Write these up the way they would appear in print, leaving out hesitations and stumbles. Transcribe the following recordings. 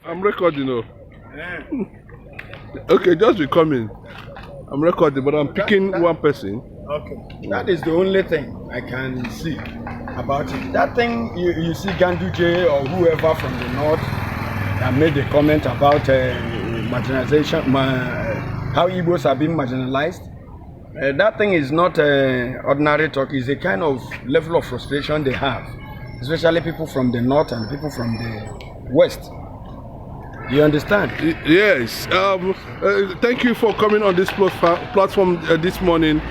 I'm recording, oh. Okay, just be coming. I'm recording, but I'm picking one person. Okay. That is the only thing I can see about it. That thing you see Gaduje or whoever from the north that made a comment about marginalization, how Igbos are being marginalized. That thing is not ordinary talk. It's a kind of level of frustration they have, especially people from the north and people from the west. You understand? Yes. Thank you for coming on this platform this morning.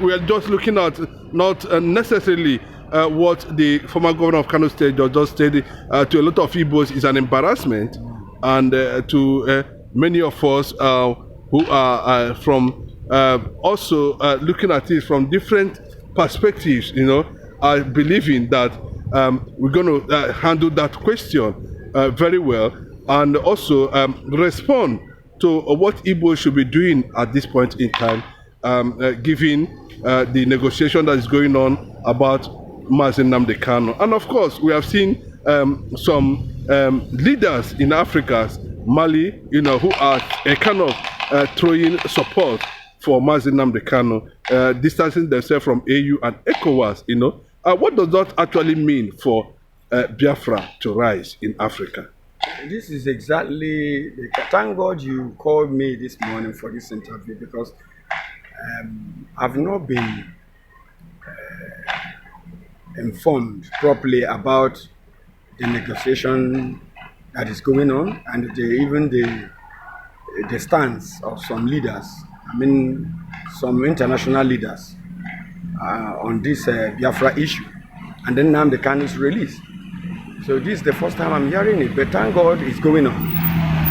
We are just looking at not necessarily what the former governor of Kano State just stated to a lot of Igbos is an embarrassment, and to many of us who are from also looking at it from different perspectives, are believing that we're going to handle that question very well, and also respond to what Igbo should be doing at this point in time, given the negotiation that is going on about Mazi Nnamdi Kanu. And of course, we have seen some leaders in Africa, Mali, who are kind of throwing support for Mazi Nnamdi Kanu, distancing themselves from AU and ECOWAS. What does that actually mean for Biafra to rise in Africa? This is exactly, thank God you called me this morning for this interview, because I've not been informed properly about the negotiation that is going on, and even the stance of some leaders, some international leaders on this Biafra issue, and then Nnamdi Kanu's release. So this is the first time I'm hearing it, but thank God it's going on.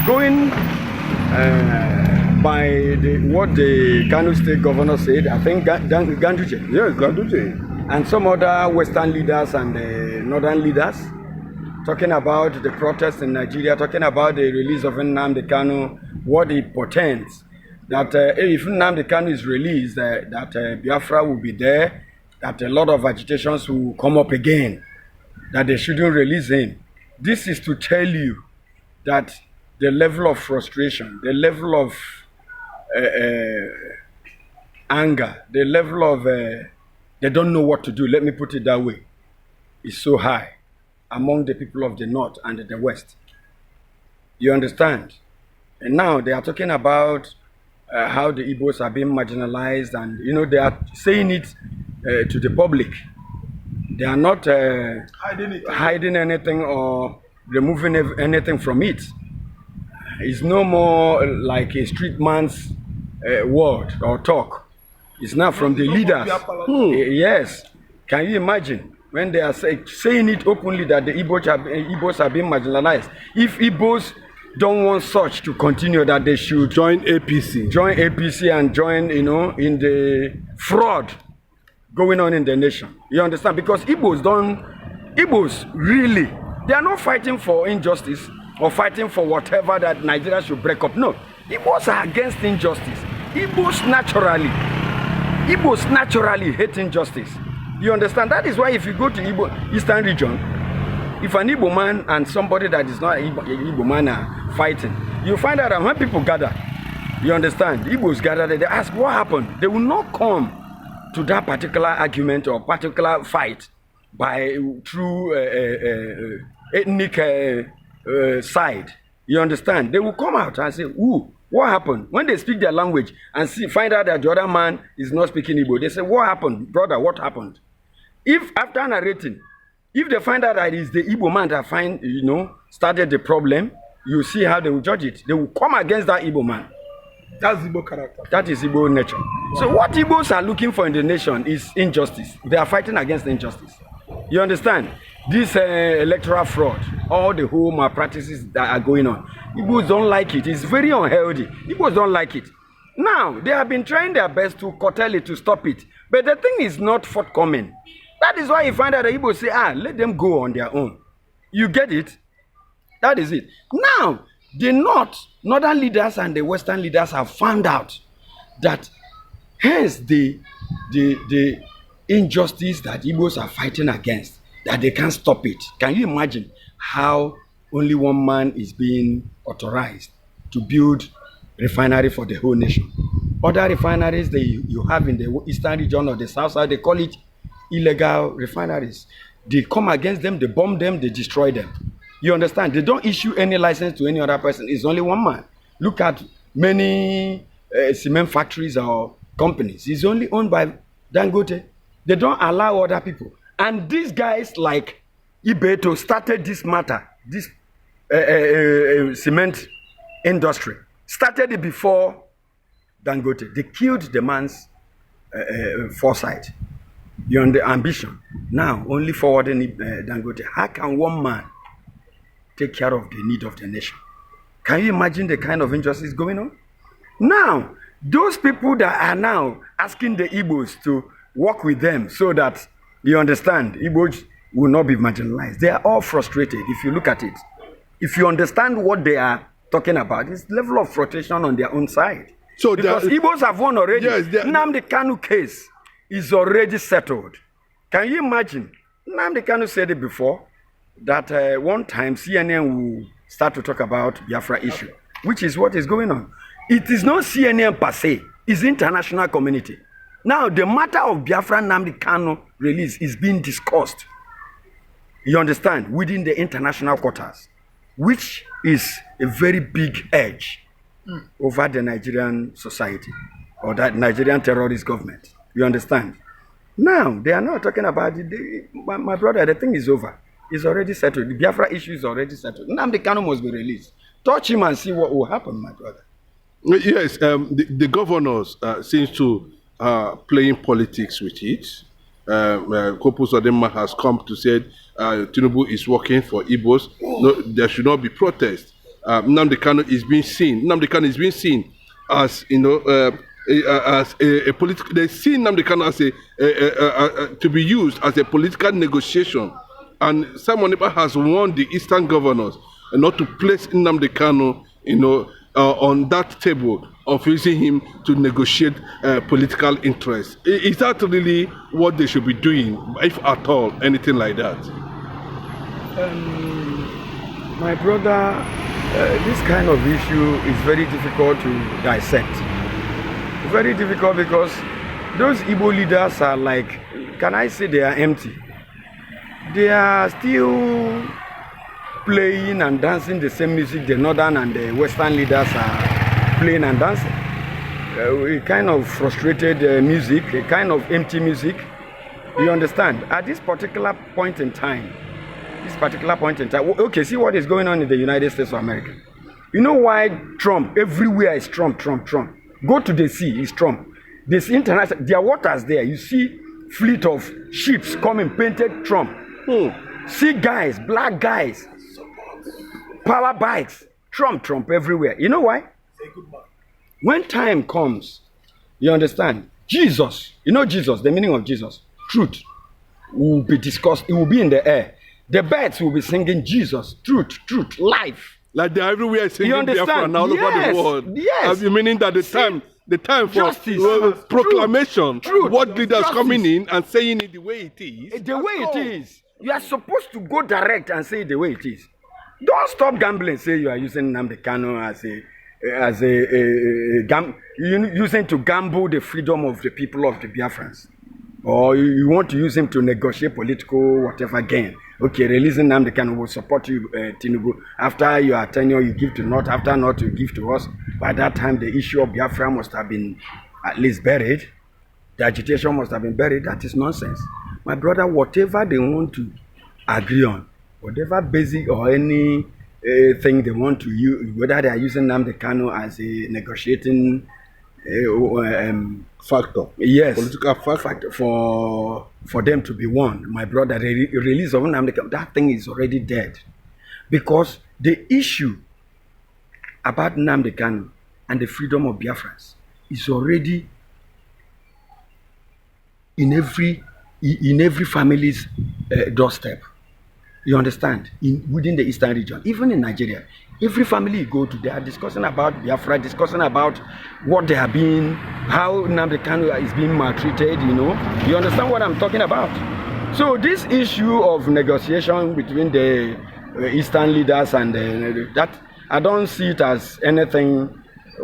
Going by what the Kano State governor said, I think Gaduje. Yes, Gaduje. And some other Western leaders and Northern leaders talking about the protests in Nigeria, talking about the release of Nnamdi Kanu, what it portends. That if Nnamdi Kanu is released, that Biafra will be there, that a lot of agitations will come up again, that they shouldn't release him. This is to tell you that the level of frustration, the level of anger, the level of they don't know what to do, let me put it that way, is so high among the people of the north and the west. You understand? And now they are talking about how the Igbos are being marginalized, and they are saying it to the public. They are not hiding anything or removing anything from it. It's no more like a street man's word or talk. It's now from the leaders. Yes. Can you imagine when they are saying it openly that the Igbos are being marginalized? If Igbos don't want such to continue, that they should join APC. Join APC and join, in the fraud going on in the nation. You understand? Because Igbos really, they are not fighting for injustice or fighting for whatever that Nigeria should break up. No, Igbos are against injustice. Igbos naturally hate injustice. You understand? That is why if you go to Igbo Eastern region, if an Igbo man and somebody that is not an Igbo man are fighting, you find out that when people gather, you understand, Igbos gather, they ask what happened. They will not come to that particular argument or particular fight through ethnic side. You understand? They will come out and say, "Ooh, what happened?" When they speak their language and find out that the other man is not speaking Igbo, they say, "What happened, brother? What happened?" If after narrating, if they find out that it's the Igbo man that started the problem, you see how they will judge it. They will come against that Igbo man. That's Igbo character. That is Igbo nature. Wow. So what Igbos are looking for in the nation is injustice. They are fighting against injustice. You understand? This electoral fraud, all the whole malpractices that are going on, Igbos don't like it. It's very unhealthy. Igbos don't like it. Now, they have been trying their best to curtail it, to stop it. But the thing is not forthcoming. That is why you find out the Igbos say, let them go on their own. You get it? That is it. Now, the northern leaders and the western leaders have found out that hence the injustice that Igbos are fighting against, that they can't stop it. Can you imagine how only one man is being authorized to build refinery for the whole nation. Other refineries that you have in the eastern region or the south side, they call it illegal refineries. They come against them, they bomb them, they destroy them. You understand? They don't issue any license to any other person. It's only one man. Look at many cement factories or companies. It's only owned by Dangote. They don't allow other people. And these guys like Ibeto started this matter, this cement industry. Started it before Dangote. They killed the man's foresight, the ambition. Now, only forwarding Dangote. How can one man take care of the need of the nation? Can you imagine the kind of injustice going on? Now, those people that are now asking the Igbos to work with them so that, you understand, Igbos will not be marginalized. They are all frustrated if you look at it. If you understand what they are talking about, it's level of frustration on their own side. So because Igbos have won already. Yes, Nnamdi Kanu case is already settled. Can you imagine? Nnamdi Kanu said it before that one time CNN will start to talk about Biafra issue, which is what is going on. It is not CNN per se, it's international community. Now, the matter of Biafra Nnamdi Kanu release is being discussed, you understand, within the international quarters, which is a very big edge over the Nigerian society or that Nigerian terrorist government. You understand? Now, they are not talking about it. My brother, the thing is over. It's already settled. The Biafra issue is already settled. Nnamdi Kanu must be released. Touch him and see what will happen, my brother. Yes, the governors seems to playing politics with it. Kopus Odema has come to say Tinubu is working for Igbos. No, there should not be protest. Nnamdi Kanu is being seen. Nnamdi Kanu is being seen as as a political. They see Nnamdi Kanu as to be used as a political negotiation. And Simon Ekpa has warned the Eastern governors not to place Nnamdi Kanu, on that table of using him to negotiate political interests. Is that really what they should be doing, if at all, anything like that? My brother, this kind of issue is very difficult to dissect. Very difficult because those Igbo leaders are like, can I say they are empty? They are still playing and dancing the same music the northern and the western leaders are playing and dancing. A kind of frustrated music, a kind of empty music. You understand? At this particular point in time, okay, see what is going on in the United States of America. You know why Trump, everywhere is Trump. Go to the sea, is Trump. This international, there are waters there. You see fleet of ships coming, painted Trump. See guys, black guys, power bikes, Trump everywhere. You know why? When time comes, you understand, Jesus, Jesus, the meaning of Jesus, truth will be discussed, it will be in the air. The birds will be singing Jesus, truth, life. Like they're everywhere singing Biafra and all over the world. Yes. Meaning that the time for justice, proclamation, truth, what leaders coming in and saying it the way it is. The way it is. You are supposed to go direct and say it the way it is. Don't stop gambling. Say you are using Nnamdi Kanu using to gamble the freedom of the people of the Biafrans, or you want to use him to negotiate political whatever gain. Okay, releasing Nnamdi Kanu will support you, Tinubu. After your tenure, you give to North. After North, you give to us. By that time, the issue of Biafra must have been at least buried. The agitation must have been buried. That is nonsense. My brother, whatever they want to agree on, whatever basic or any thing they want to use, whether they are using Nnamdi Kanu as a negotiating factor, yes, political factor for them to be won. My brother, the release of Nnamdi Kanu, that thing is already dead, because the issue about Nnamdi Kanu and the freedom of Biafrans is already in every family's doorstep. You understand? Within the eastern region, even in Nigeria, every family you go to, they are discussing about Biafra, discussing about what they are being, how Nnamdi Kanu is being maltreated. You understand what I'm talking about? So this issue of negotiation between the Eastern leaders and that. I don't see it as anything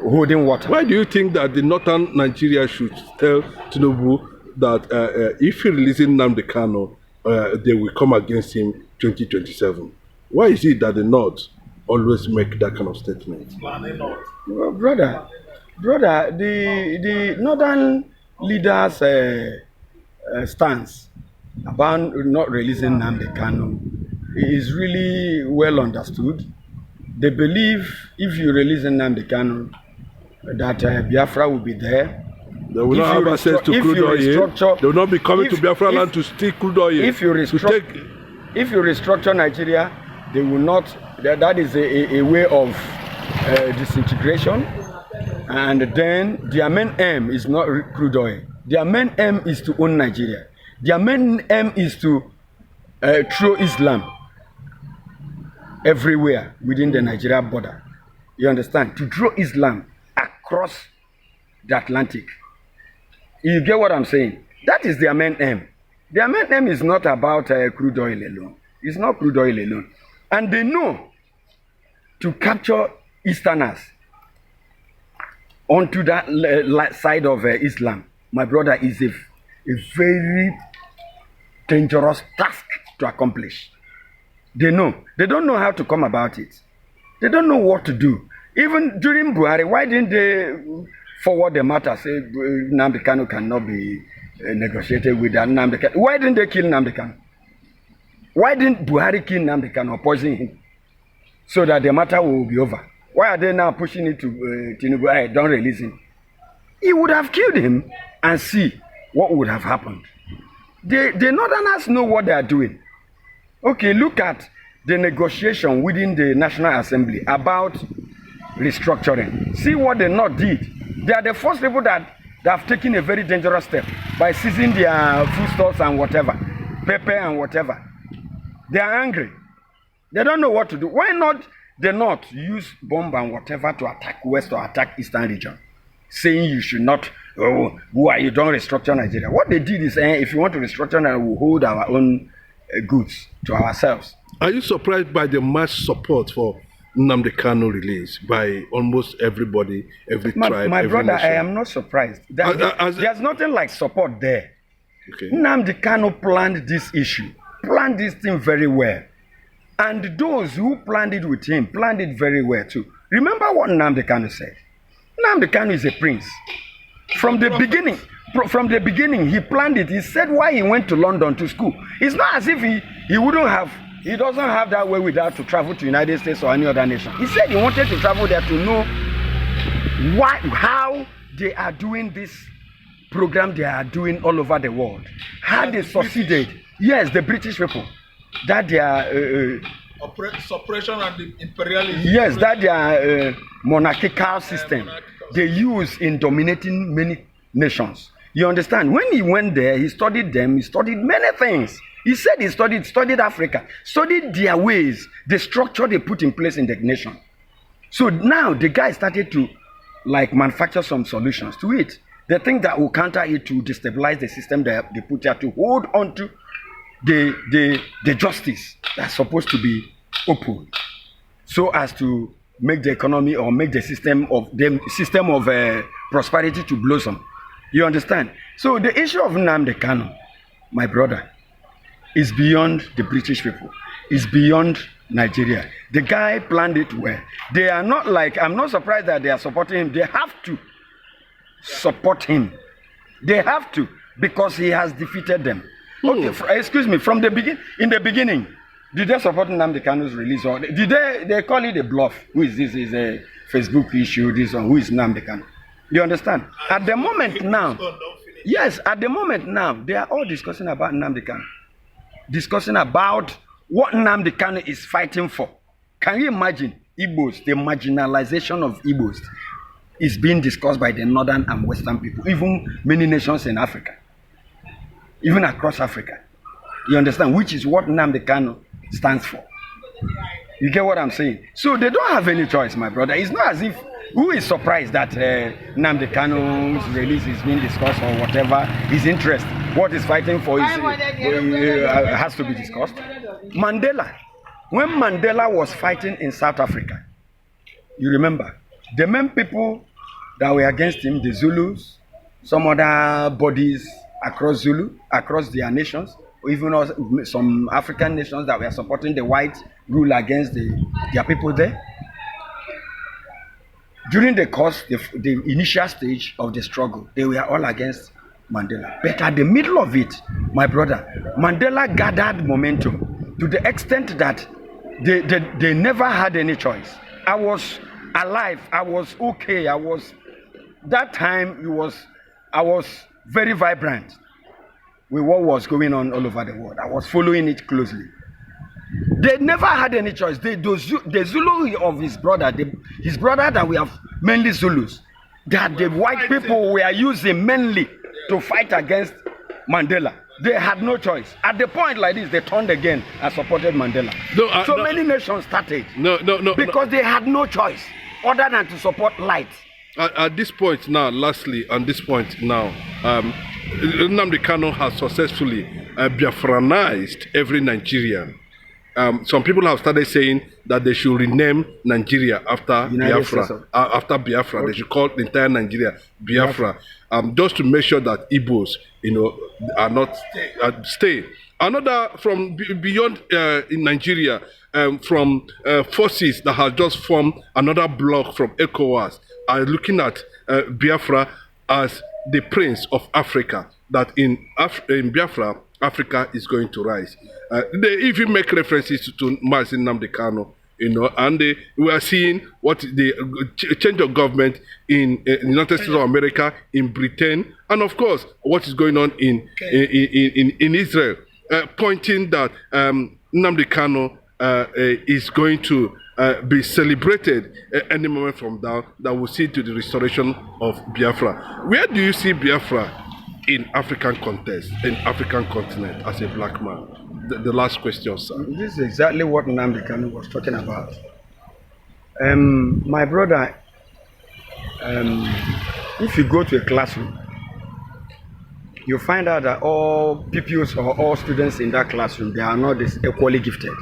holding water. Why do you think that the northern Nigeria should tell Tinubu that if he releases Nnamdi Kanu, they will come against him 2027? Why is it that the North always make that kind of statement? Well, brother, the northern leaders' stance about not releasing Nnamdi Kanu is really well understood. They believe if you release Nnamdi Kanu, that Biafra will be there. They will not have access to crude oil. They will not be coming to Biafra land to steal crude oil. If you restructure Nigeria, they will not. That is a way of disintegration. And then their main aim is not crude oil. Their main aim is to own Nigeria. Their main aim is to throw Islam everywhere within the Nigeria border. You understand? To throw Islam across the Atlantic. You get what I'm saying? That is their main aim. Their main aim is not about crude oil alone. It's not crude oil alone. And they know to capture Easterners onto that side of Islam, my brother, is a very dangerous task to accomplish. They know. They don't know how to come about it. They don't know what to do. Even during Buhari, why didn't they forward the matter, say Nnamdi Kanu cannot be negotiated with Nnamdi Kanu? Why didn't they kill Nnamdi Kanu? Why didn't Buhari kill Nnamdi Kanu or poison him so that the matter will be over? Why are they now pushing it to Tinubu? Hey, don't release him. He would have killed him and see what would have happened. The Northerners know what they are doing. Okay, look at the negotiation within the National Assembly about restructuring. See what the North did. They are the first people that have taken a very dangerous step by seizing their foodstuffs and whatever, pepper and whatever. They are angry. They don't know what to do. Why not the North use bomb and whatever to attack West or attack Eastern region, saying you should not, oh, who are you, don't restructure Nigeria. What they did is, if you want to restructure Nigeria, we'll hold our own goods to ourselves. Are you surprised by the mass support for Nnamdi Kanu release by almost everybody, every tribe, my every brother, nation? I am not surprised. There's nothing like support there. Okay. Nnamdi Kanu planned this issue, planned this thing very well. And those who planned it with him planned it very well too. Remember what Nnamdi Kanu said. Nnamdi Kanu is a prince. From the beginning, he planned it. He said why he went to London to school. It's not as if he doesn't have that way without to travel to United States or any other nation. He said he wanted to travel there to know how they are doing this program they are doing all over the world. How they succeeded. Yes, the British people. That they are suppression and the imperialism. Yes, that they are monarchical system they use in dominating many nations. You understand? When he went there, he studied them. He studied many things. He said he studied Africa, studied their ways, the structure they put in place in the nation. So now the guy started to manufacture some solutions to it. The thing that will counter it to destabilize the system that they put there to hold on to the justice that's supposed to be open, so as to make the economy or make the system of prosperity to blossom. You understand? So the issue of Nnamdi Kanu, my brother, is beyond the British people. It's beyond Nigeria. The guy planned it well. They are not I'm not surprised that they are supporting him. They have to support him. They have to, because he has defeated them. Okay, excuse me, in the beginning, did they support Nnamdi Kanu's release, or did they call it a bluff? Who is this? Is a Facebook issue, this one, who is Nnamdi Kanu? You understand? At the moment now, yes, at the moment now, they are all discussing about Nnamdi Kanu. Discussing about what Nnamdi Kanu is fighting for. Can you imagine Igbos, the marginalization of Igbos is being discussed by the northern and western people, even many nations in Africa. Even across Africa. You understand? Which is what Nnamdi Kanu stands for. You get what I'm saying? So they don't have any choice, my brother. It's not as if, who is surprised that Nnamdi Kanu's release is being discussed or whatever, his interest, what he's fighting for has to be discussed. Mandela When Mandela was fighting in South Africa, you remember, the main people that were against him, the Zulus, some other bodies across their nations, or even some African nations that were supporting the white rule against their people there. During the course, the initial stage of the struggle, they were all against Mandela. But at the middle of it, my brother, Mandela gathered momentum to the extent that they never had any choice. I was alive. I was okay. That time I was very vibrant with what was going on all over the world. I was following it closely. They never had any choice. The Zulu of his brother that we have mainly Zulus, that the white people were using mainly to fight against Mandela. They had no choice. At the point like this, they turned again and supported Mandela. Many nations started. Because they had no choice other than to support light. At this point now, lastly, on this point now, Nnamdi Kanu has successfully Biafranized every Nigerian. Some people have started saying that they should rename Nigeria after Biafra. After Biafra, okay. They should call the entire Nigeria Biafra, just to make sure that Igbos, are not stay. Another from beyond in Nigeria, from forces that have just formed another bloc from ECOWAS, are looking at Biafra as the Prince of Africa. That in Biafra, Africa is going to rise. They even make references to Mazin Nnamdi Kanu, and we are seeing what the change of government in the United States of America, in Britain, and of course what is going on in Israel, pointing that Nnamdi Kanu is going to be celebrated any moment from now, that will see to the restoration of Biafra. Where do you see Biafra in African context, in African continent, as a black man? The last question, sir. This is exactly what Nnamdi Kanu was talking about. My brother, if you go to a classroom, you find out that all pupils or all students in that classroom, they are not equally gifted.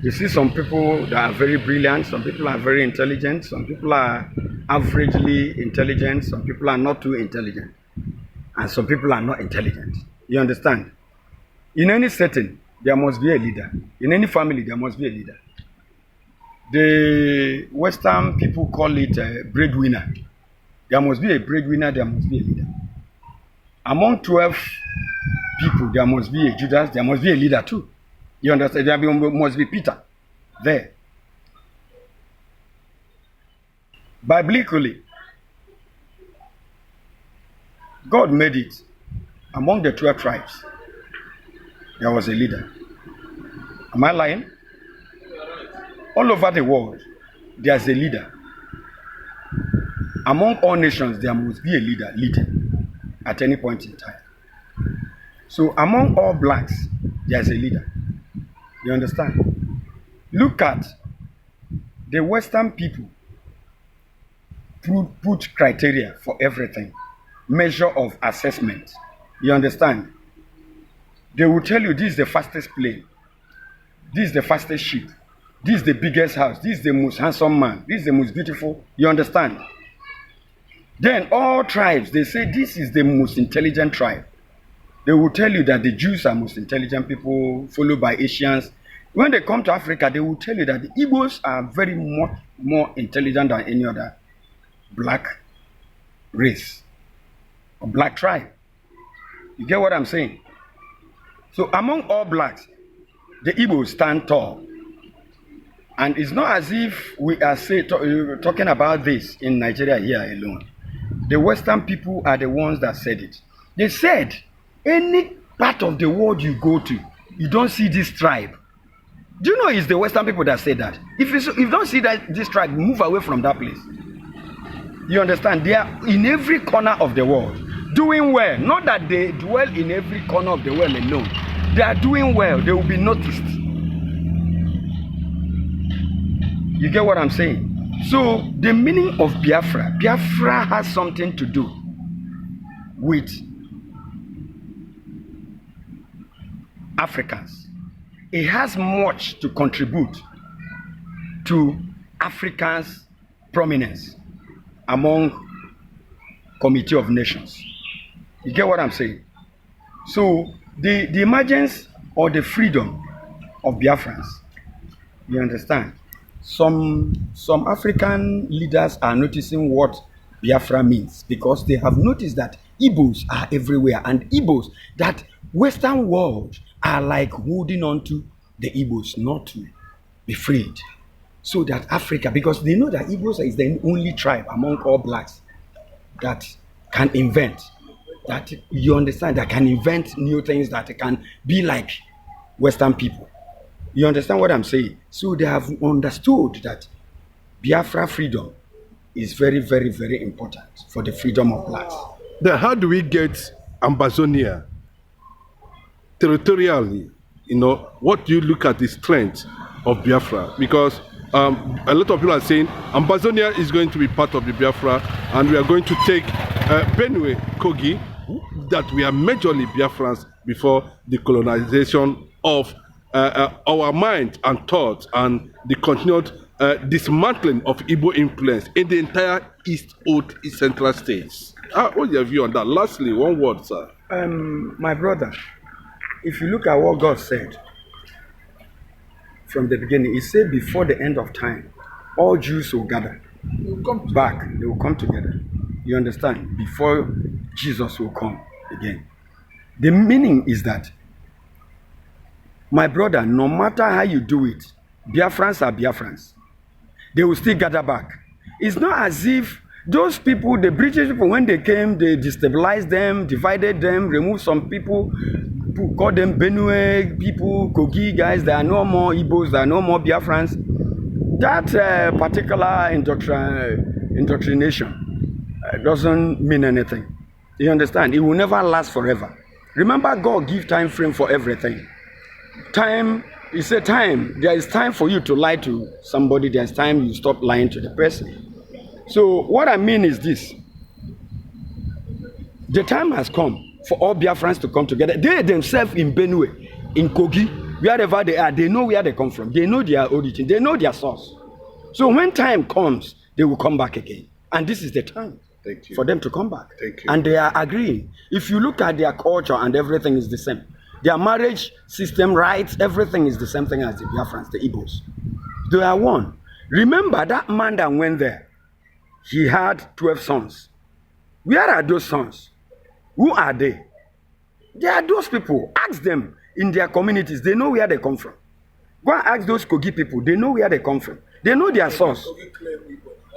You see some people that are very brilliant, some people are very intelligent, some people are averagely intelligent, some people are not too intelligent, and some people are not intelligent. You understand? In any setting, there must be a leader. In any family, there must be a leader. The Western people call it a breadwinner. There must be a breadwinner, there must be a leader. Among 12 people, there must be a Judas, there must be a leader too. You understand? There must be Peter there. Biblically, God made it. Among the 12 tribes, there was a leader. Am I lying? All over the world, there's a leader. Among all nations, there must be a leader leading at any point in time. So among all blacks, there's a leader. You understand? Look at the Western people put criteria for everything. Measure of assessment. You understand? They will tell you this is the fastest plane. This is the fastest ship. This is the biggest house. This is the most handsome man. This is the most beautiful. You understand? Then all tribes, they say this is the most intelligent tribe. They will tell you that the Jews are most intelligent people, followed by Asians. When they come to Africa, they will tell you that the Igbos are very much more intelligent than any other black race or black tribe. You get what I'm saying? So among all blacks, the Igbos stand tall. And it's not as if we are talking about this in Nigeria here alone. The Western people are the ones that said it. They said, any part of the world you go to, you don't see this tribe. Do you know it's the Western people that say that? If you don't see this tribe, move away from that place. You understand? They are in every corner of the world, doing well. Not that they dwell in every corner of the world alone. They are doing well. They will be noticed. You get what I'm saying? So the meaning of Biafra has something to do with Africans. it has much to contribute to Africans' prominence among Committee of Nations. You get what I'm saying? So the emergence or the freedom of Biafrans, you understand? Some African leaders are noticing what Biafra means because they have noticed that Igbos are everywhere, and Igbos, that Western world are like holding on to the Igbos not to be freed. So that Africa, because they know that Igbos is the only tribe among all blacks that can invent, that you understand, that can invent new things, that can be like Western people. You understand what I'm saying? So they have understood that Biafra freedom is very, very, very important for the freedom of blacks. Then how do we get Ambazonia territorially? You know, what do you look at the strength of Biafra? Because a lot of people are saying Ambazonia is going to be part of the Biafra, and we are going to take Benue, Kogi, that we are majorly Biafrans before the colonization of our mind and thoughts and the continued dismantling of Igbo influence in the entire East Central states. What's your view on that? Lastly, one word, sir. My brother, if you look at what God said from the beginning, He said before the end of time, all Jews will gather back. They will come together. You understand? Before Jesus will come again. The meaning is that, my brother, no matter how you do it, Biafrans are Biafrans. They will still gather back. It's not as if those people, the British people, when they came, they destabilized them, divided them, removed some people called them Benue people, Kogi guys. There are no more Igbos, there are no more Biafrans. That particular indoctrination doesn't mean anything. You understand? It will never last forever. Remember, God gives time frame for everything. Time, He said time. There is time for you to lie to somebody. There is time you stop lying to the person. So what I mean is this. The time has come for all Biafrans to come together. They themselves in Benue, in Kogi, wherever they are, they know where they come from. They know their origin. They know their source. So when time comes, they will come back again. And this is the time for them to come back. And they are agreeing. If you look at their culture and everything is the same. Their marriage system, rights, everything is the same thing as the Biafrans, the Igbos. They are one. Remember that man that went there, he had 12 sons. Where are those sons? Who are they? They are those people. Ask them in their communities. They know where they come from. Go and ask those Kogi people. They know where they come from. They know their source.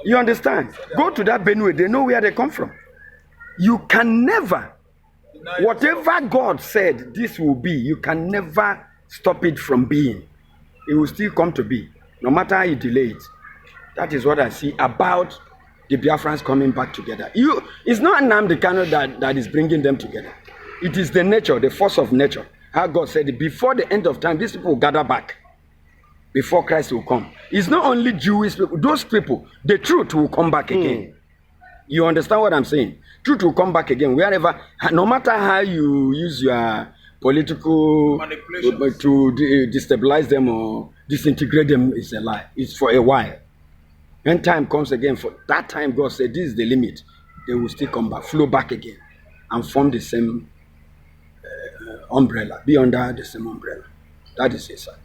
You understand? Go to that Benue. They know where they come from. You can never, whatever God said this will be, you can never stop it from being. It will still come to be, no matter how you delay it. That is what I see about the Biafrans coming back together. It's not Nnamdi Kanu that is bringing them together. It is the nature, the force of nature. How God said it, before the end of time, these people will gather back before Christ will come. It's not only Jewish people, those people, the truth will come back again. You understand what I'm saying? Truth will come back again, wherever, no matter how you use your political manipulations to destabilize them or disintegrate them, is a lie. It's for a while. When time comes again, for that time, God said, this is the limit. They will still come back, flow back again, and form the same umbrella, be under the same umbrella. That is it, sir.